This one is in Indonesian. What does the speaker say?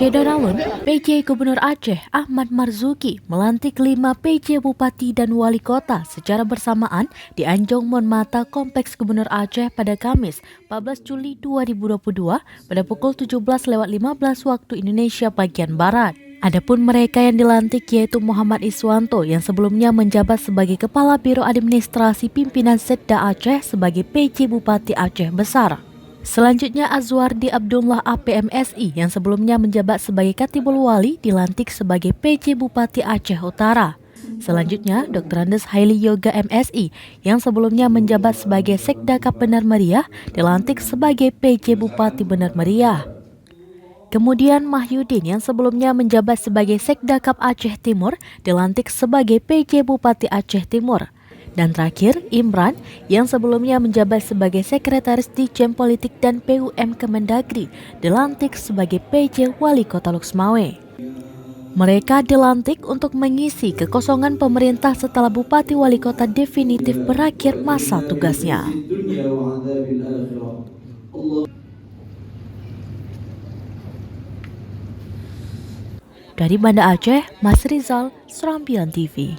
Daralun, PJ Gubernur Aceh Ahmad Marzuki melantik 5 PJ Bupati dan Wali Kota secara bersamaan di Anjong Monmata Kompleks Gubernur Aceh pada Kamis 14 Juli 2022 pada pukul 17.15 waktu Indonesia bagian Barat. Adapun mereka yang dilantik yaitu Muhammad Iswanto yang sebelumnya menjabat sebagai Kepala Biro Administrasi Pimpinan Setda Aceh sebagai PJ Bupati Aceh Besar. Selanjutnya Azwardi Abdullah APMSI yang sebelumnya menjabat sebagai Katibul Wali dilantik sebagai PJ Bupati Aceh Utara. Selanjutnya Dr. Andes Haili Yoga MSI yang sebelumnya menjabat sebagai Sekda Kap Benar Meriah dilantik sebagai PJ Bupati Benar Meriah. Kemudian Mahyudin yang sebelumnya menjabat sebagai Sekda Kap Aceh Timur dilantik sebagai PJ Bupati Aceh Timur. Dan terakhir, Imran yang sebelumnya menjabat sebagai Sekretaris Ditjen Politik dan PUM Kemendagri dilantik sebagai PJ Wali Kota Luxmawe. Mereka dilantik untuk mengisi kekosongan pemerintah setelah Bupati Wali Kota definitif berakhir masa tugasnya. Dari Banda Aceh, Mas Rizal, Serambilan TV.